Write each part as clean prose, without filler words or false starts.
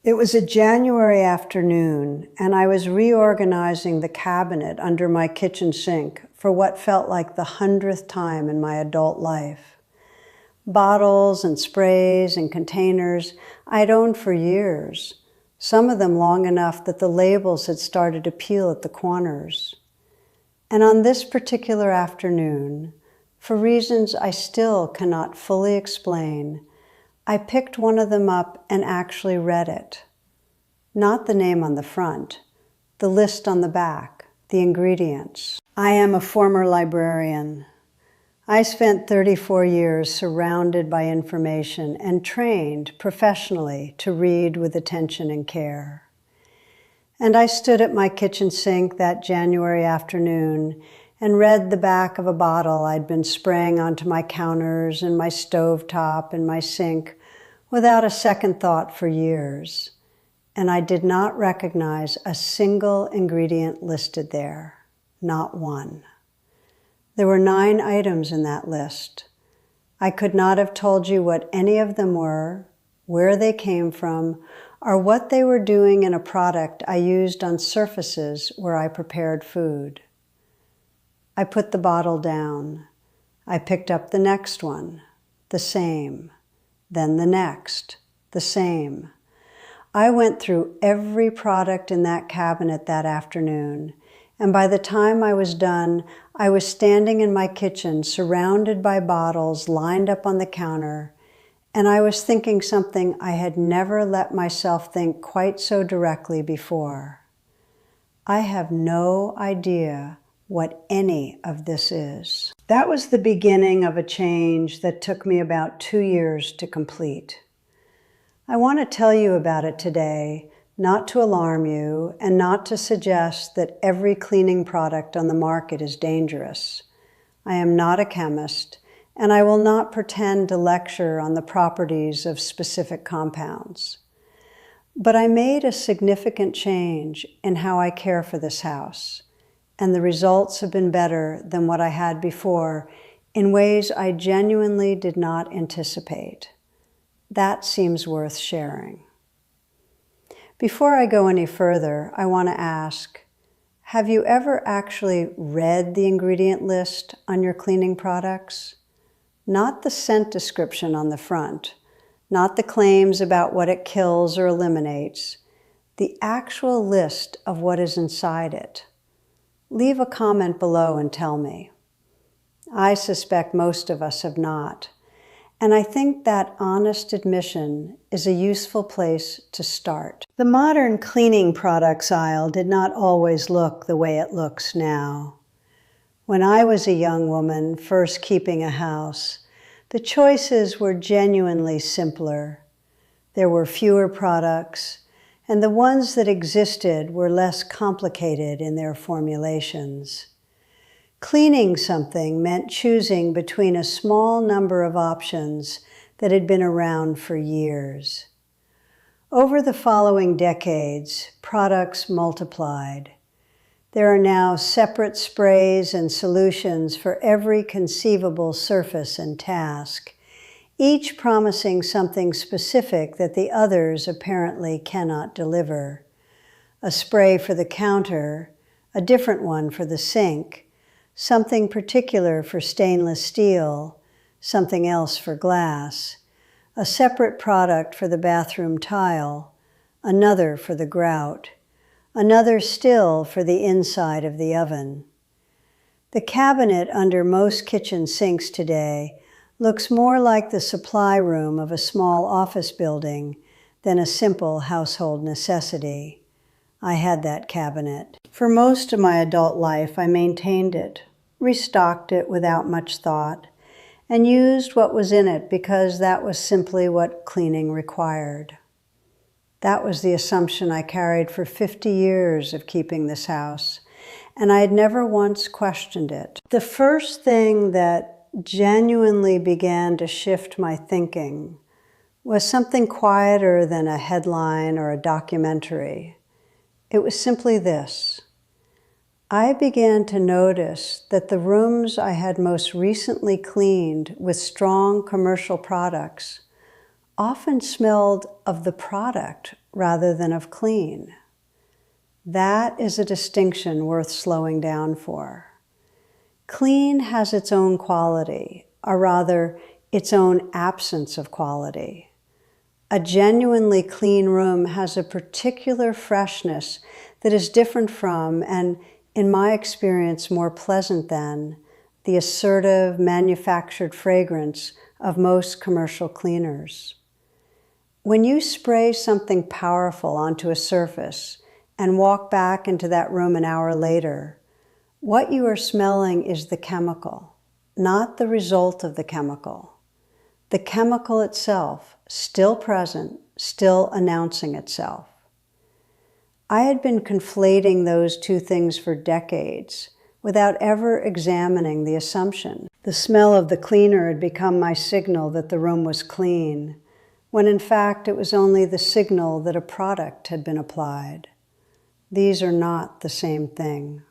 It was a January afternoon, and I was reorganizing the cabinet under my kitchen sink for what felt like the 100th time in my adult life. Bottles and sprays and containers I'd owned for years, some of them long enough that the labels had started to peel at the corners. And on this particular afternoon, for reasons I still cannot fully explain, I picked one of them up and actually read it. Not the name on the front, the list on the back, the ingredients. I am a former librarian. I spent 34 years surrounded by information and trained professionally to read with attention and care. And I stood at my kitchen sink that January afternoon and read the back of a bottle I'd been spraying onto my counters and my stovetop and my sink without a second thought for years. And I did not recognize a single ingredient listed there, not one. There were 9 items in that list. I could not have told you what any of them were, where they came from, or what they were doing in a product I used on surfaces where I prepared food. I put the bottle down. I picked up the next one, the same. Then the next, the same. I went through every product in that cabinet that afternoon, and by the time I was done, I was standing in my kitchen surrounded by bottles lined up on the counter, and I was thinking something I had never let myself think quite so directly before. I have no idea what any of this is. That was the beginning of a change that took me about 2 years to complete. I want to tell you about it today, not to alarm you and not to suggest that every cleaning product on the market is dangerous. I am not a chemist, and I will not pretend to lecture on the properties of specific compounds. But I made a significant change in how I care for this house, and the results have been better than what I had before in ways I genuinely did not anticipate. That seems worth sharing. Before I go any further, I want to ask, have you ever actually read the ingredient list on your cleaning products? Not the scent description on the front, not the claims about what it kills or eliminates, the actual list of what is inside it. Leave a comment below and tell me. I suspect most of us have not, and I think that honest admission is a useful place to start. The modern cleaning products aisle did not always look the way it looks now. When I was a young woman first keeping a house, the choices were genuinely simpler. There were fewer products, and the ones that existed were less complicated in their formulations. Cleaning something meant choosing between a small number of options that had been around for years. Over the following decades, products multiplied. There are now separate sprays and solutions for every conceivable surface and task, each promising something specific that the others apparently cannot deliver. A spray for the counter, a different one for the sink, something particular for stainless steel, something else for glass, a separate product for the bathroom tile, another for the grout, another still for the inside of the oven. The cabinet under most kitchen sinks today looks more like the supply room of a small office building than a simple household necessity. I had that cabinet. For most of my adult life, I maintained it, restocked it without much thought, and used what was in it because that was simply what cleaning required. That was the assumption I carried for 50 years of keeping this house, and I had never once questioned it. The first thing that genuinely began to shift my thinking was something quieter than a headline or a documentary. It was simply this. I began to notice that the rooms I had most recently cleaned with strong commercial products often smelled of the product rather than of clean. That is a distinction worth slowing down for. Clean has its own quality, or rather, its own absence of quality. A genuinely clean room has a particular freshness that is different from, and in my experience, more pleasant than, the assertive, manufactured fragrance of most commercial cleaners. When you spray something powerful onto a surface and walk back into that room an hour later, what you are smelling is the chemical, not the result of the chemical. The chemical itself, still present, still announcing itself. I had been conflating those two things for decades without ever examining the assumption. The smell of the cleaner had become my signal that the room was clean, when in fact it was only the signal that a product had been applied. These are not the same thing.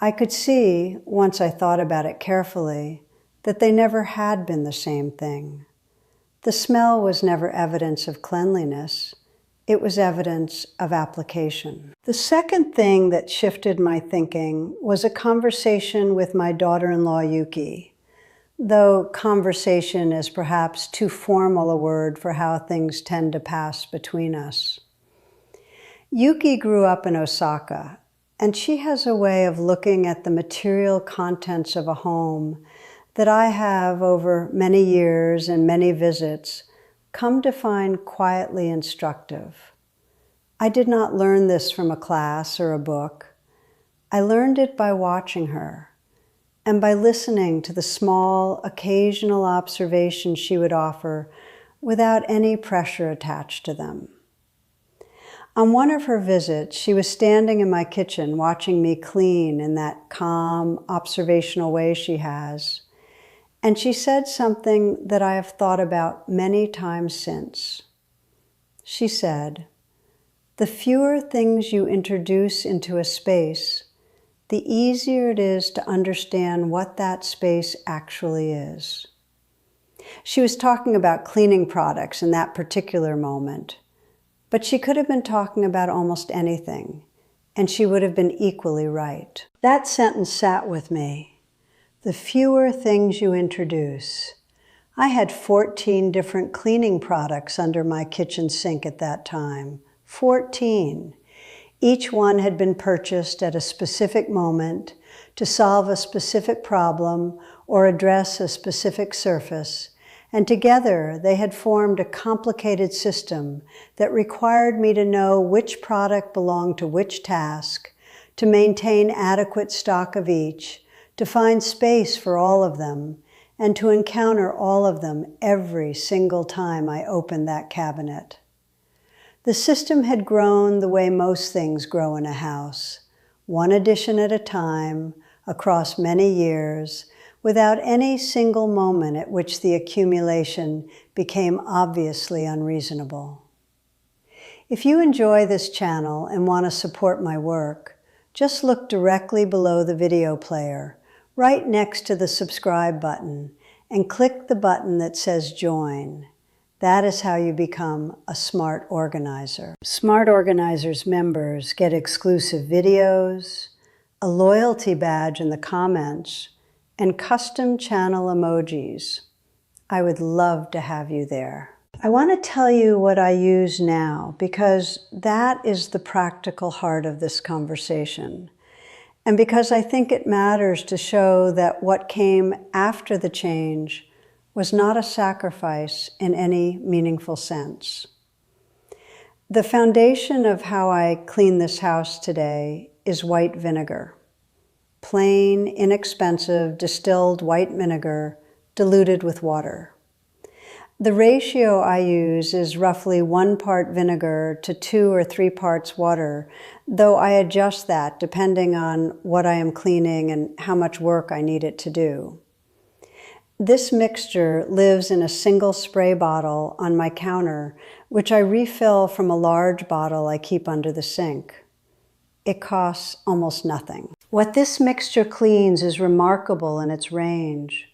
I could see, once I thought about it carefully, that they never had been the same thing. The smell was never evidence of cleanliness. It was evidence of application. The second thing that shifted my thinking was a conversation with my daughter-in-law, Yuki, though conversation is perhaps too formal a word for how things tend to pass between us. Yuki grew up in Osaka, and she has a way of looking at the material contents of a home that I have, over many years and many visits, come to find quietly instructive. I did not learn this from a class or a book. I learned it by watching her and by listening to the small, occasional observations she would offer without any pressure attached to them. On one of her visits, she was standing in my kitchen watching me clean in that calm, observational way she has, and she said something that I have thought about many times since. She said, "The fewer things you introduce into a space, the easier it is to understand what that space actually is." She was talking about cleaning products in that particular moment, but she could have been talking about almost anything, and she would have been equally right. That sentence sat with me. The fewer things you introduce. I had 14 different cleaning products under my kitchen sink at that time. 14. Each one had been purchased at a specific moment to solve a specific problem or address a specific surface, and together they had formed a complicated system that required me to know which product belonged to which task, to maintain adequate stock of each, to find space for all of them, and to encounter all of them every single time I opened that cabinet. The system had grown the way most things grow in a house, one addition at a time, across many years, without any single moment at which the accumulation became obviously unreasonable. If you enjoy this channel and want to support my work, just look directly below the video player, right next to the subscribe button, and click the button that says Join. That is how you become a Smart Organizer. Smart Organizers members get exclusive videos, a loyalty badge in the comments, and custom channel emojis. I would love to have you there. I want to tell you what I use now because that is the practical heart of this conversation. And because I think it matters to show that what came after the change was not a sacrifice in any meaningful sense. The foundation of how I clean this house today is white vinegar. Plain, inexpensive, distilled white vinegar diluted with water. The ratio I use is roughly 1 part vinegar to 2 or 3 parts water, though I adjust that depending on what I am cleaning and how much work I need it to do. This mixture lives in a single spray bottle on my counter, which I refill from a large bottle I keep under the sink. It costs almost nothing. What this mixture cleans is remarkable in its range.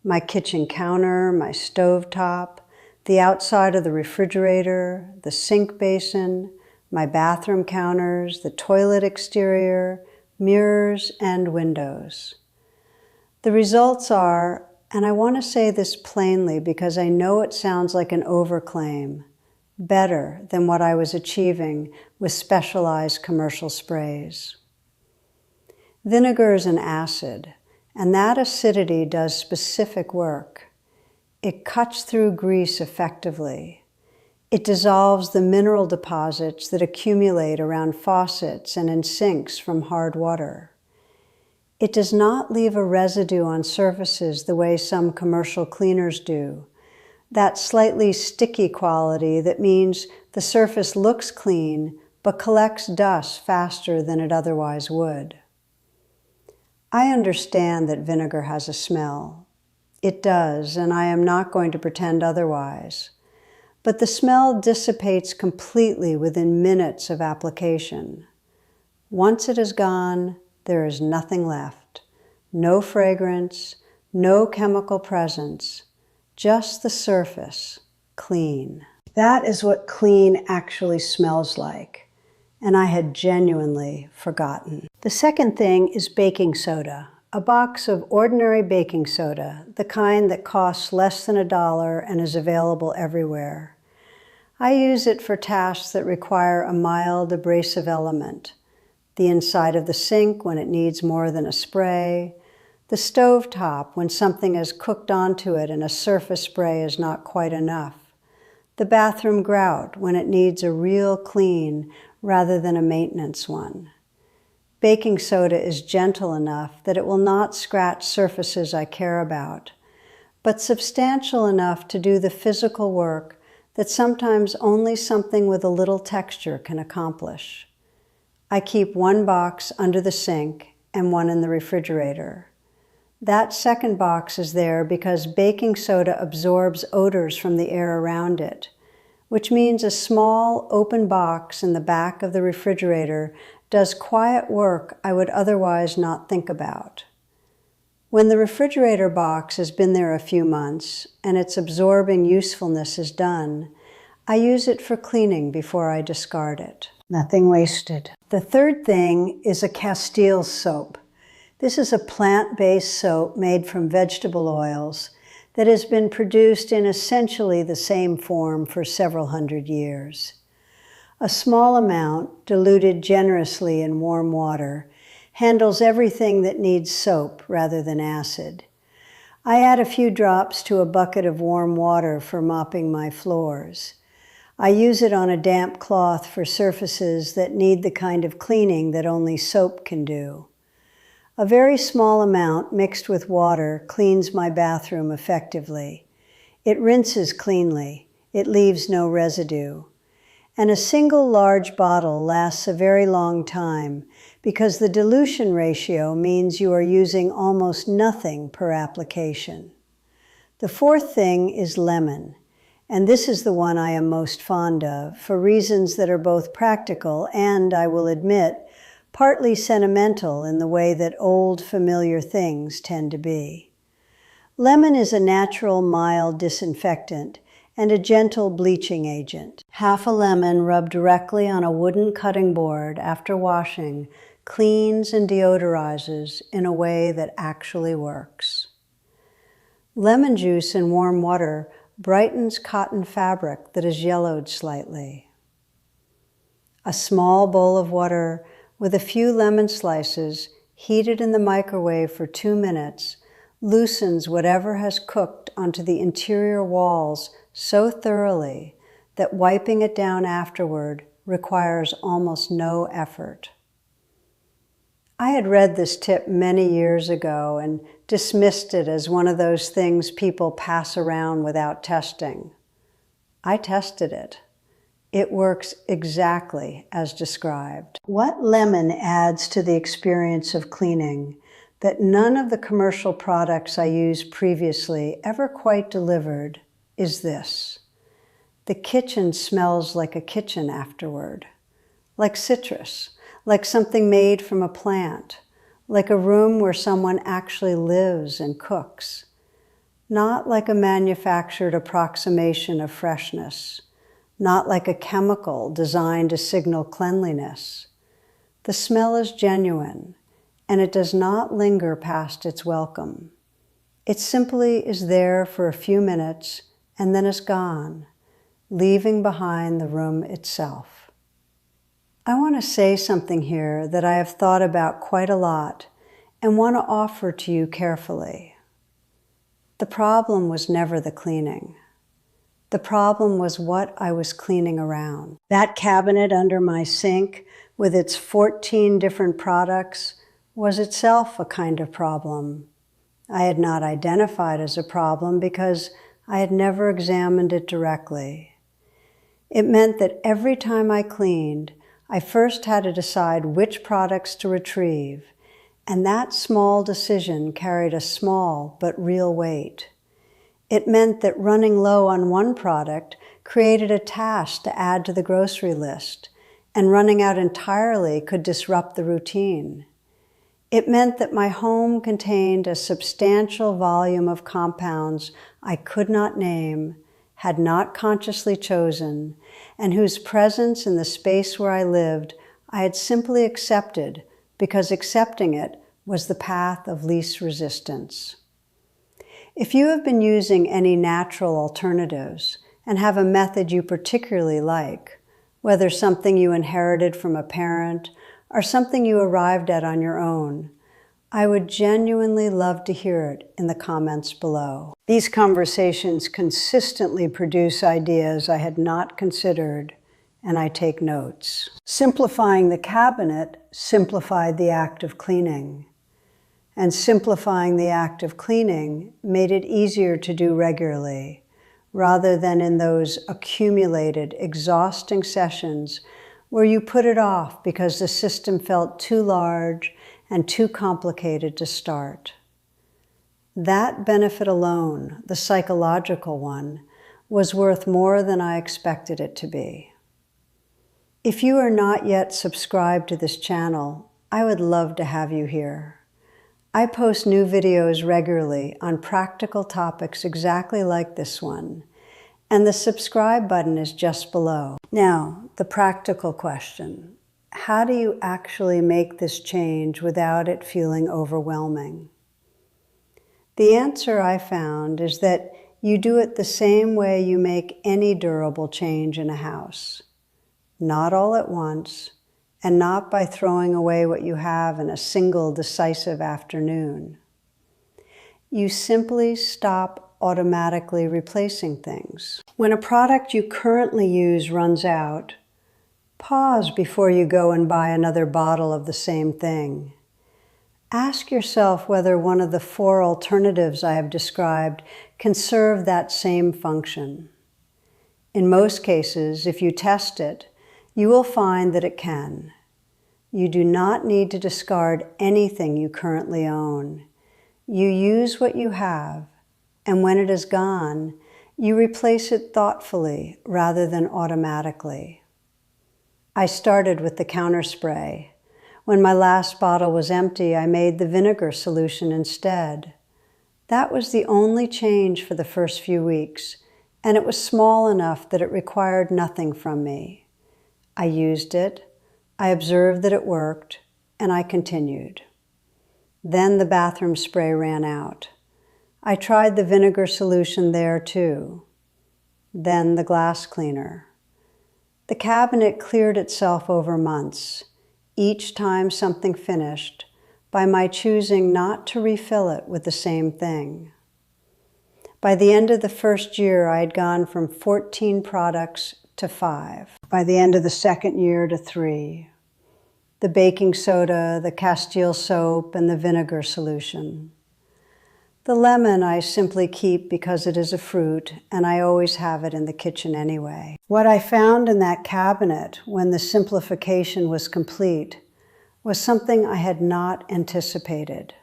My kitchen counter, my stovetop, the outside of the refrigerator, the sink basin, my bathroom counters, the toilet exterior, mirrors, and windows. The results are, and I want to say this plainly because I know it sounds like an overclaim, better than what I was achieving with specialized commercial sprays. Vinegar is an acid, and that acidity does specific work. It cuts through grease effectively. It dissolves the mineral deposits that accumulate around faucets and in sinks from hard water. It does not leave a residue on surfaces the way some commercial cleaners do, that slightly sticky quality that means the surface looks clean but collects dust faster than it otherwise would. I understand that vinegar has a smell. It does, and I am not going to pretend otherwise. But the smell dissipates completely within minutes of application. Once it is gone, there is nothing left. No fragrance, no chemical presence, just the surface, clean. That is what clean actually smells like, and I had genuinely forgotten. The second thing is baking soda. A box of ordinary baking soda, the kind that costs less than $1 and is available everywhere. I use it for tasks that require a mild abrasive element. The inside of the sink when it needs more than a spray, the stove top when something is cooked onto it and a surface spray is not quite enough, the bathroom grout when it needs a real clean rather than a maintenance one. Baking soda is gentle enough that it will not scratch surfaces I care about, but substantial enough to do the physical work that sometimes only something with a little texture can accomplish. I keep one box under the sink and one in the refrigerator. That second box is there because baking soda absorbs odors from the air around it, which means a small open box in the back of the refrigerator does quiet work I would otherwise not think about. When the refrigerator box has been there a few months and its absorbing usefulness is done, I use it for cleaning before I discard it. Nothing wasted. The third thing is a Castile soap. This is a plant-based soap made from vegetable oils that has been produced in essentially the same form for several hundred years. A small amount, diluted generously in warm water, handles everything that needs soap rather than acid. I add a few drops to a bucket of warm water for mopping my floors. I use it on a damp cloth for surfaces that need the kind of cleaning that only soap can do. A very small amount mixed with water cleans my bathroom effectively. It rinses cleanly. It leaves no residue. And a single large bottle lasts a very long time because the dilution ratio means you are using almost nothing per application. The fourth thing is lemon. And this is the one I am most fond of, for reasons that are both practical and, I will admit, partly sentimental in the way that old, familiar things tend to be. Lemon is a natural, mild disinfectant and a gentle bleaching agent. Half a lemon rubbed directly on a wooden cutting board after washing cleans and deodorizes in a way that actually works. Lemon juice in warm water brightens cotton fabric that is yellowed slightly. A small bowl of water with a few lemon slices heated in the microwave for 2 minutes loosens whatever has cooked onto the interior walls so thoroughly that wiping it down afterward requires almost no effort. I had read this tip many years ago and dismissed it as one of those things people pass around without testing. I tested it. It works exactly as described. What lemon adds to the experience of cleaning that none of the commercial products I used previously ever quite delivered is this. The kitchen smells like a kitchen afterward, like citrus, like something made from a plant, like a room where someone actually lives and cooks. not like a manufactured approximation of freshness, not like a chemical designed to signal cleanliness. The smell is genuine, and it does not linger past its welcome. It simply is there for a few minutes and then is gone, leaving behind the room itself. I want to say something here that I have thought about quite a lot and want to offer to you carefully. The problem was never the cleaning. The problem was what I was cleaning around. That cabinet under my sink with its 14 different products was itself a kind of problem. I had not identified as a problem because I had never examined it directly. It meant that every time I cleaned, I first had to decide which products to retrieve, and that small decision carried a small but real weight. It meant that running low on one product created a task to add to the grocery list, and running out entirely could disrupt the routine. It meant that my home contained a substantial volume of compounds I could not name, had not consciously chosen, and whose presence in the space where I lived I had simply accepted because accepting it was the path of least resistance. If you have been using any natural alternatives and have a method you particularly like, whether something you inherited from a parent or something you arrived at on your own, I would genuinely love to hear it in the comments below. These conversations consistently produce ideas I had not considered, and I take notes. Simplifying the cabinet simplified the act of cleaning, and simplifying the act of cleaning made it easier to do regularly, rather than in those accumulated, exhausting sessions where you put it off because the system felt too large and too complicated to start. That benefit alone, the psychological one, was worth more than I expected it to be. If you are not yet subscribed to this channel, I would love to have you here. I post new videos regularly on practical topics exactly like this one, and the subscribe button is just below. Now, the practical question. How do you actually make this change without it feeling overwhelming? The answer I found is that you do it the same way you make any durable change in a house. Not all at once, and not by throwing away what you have in a single decisive afternoon. You simply stop automatically replacing things. When a product you currently use runs out, pause before you go and buy another bottle of the same thing. Ask yourself whether one of the 4 alternatives I have described can serve that same function. In most cases, if you test it, you will find that it can. You do not need to discard anything you currently own. You use what you have, and when it is gone, you replace it thoughtfully rather than automatically. I started with the counter spray. When my last bottle was empty, I made the vinegar solution instead. That was the only change for the first few weeks, and it was small enough that it required nothing from me. I used it, I observed that it worked, and I continued. Then the bathroom spray ran out. I tried the vinegar solution there too. Then the glass cleaner. The cabinet cleared itself over months, each time something finished, by my choosing not to refill it with the same thing. By the end of the first year, I had gone from 14 products to 5. By the end of the second year to 3. The baking soda, the Castile soap, and the vinegar solution. The lemon I simply keep because it is a fruit, and I always have it in the kitchen anyway. What I found in that cabinet when the simplification was complete was something I had not anticipated.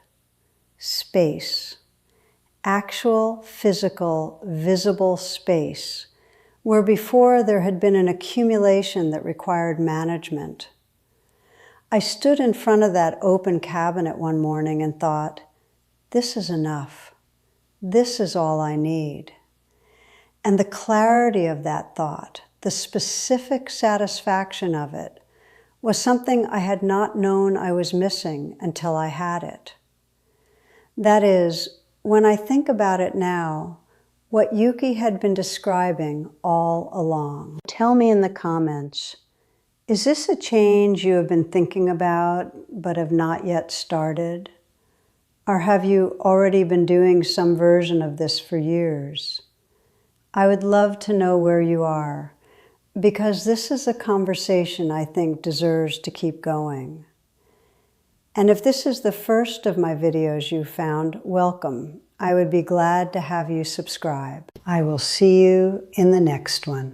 Space. Actual, physical, visible space, where before there had been an accumulation that required management. I stood in front of that open cabinet one morning and thought, this is enough. This is all I need. And the clarity of that thought, the specific satisfaction of it, was something I had not known I was missing until I had it. That is, when I think about it now, what Yuki had been describing all along. Tell me in the comments, is this a change you have been thinking about but have not yet started? Or have you already been doing some version of this for years? I would love to know where you are, because this is a conversation I think deserves to keep going. And if this is the first of my videos you found, welcome. I would be glad to have you subscribe. I will see you in the next one.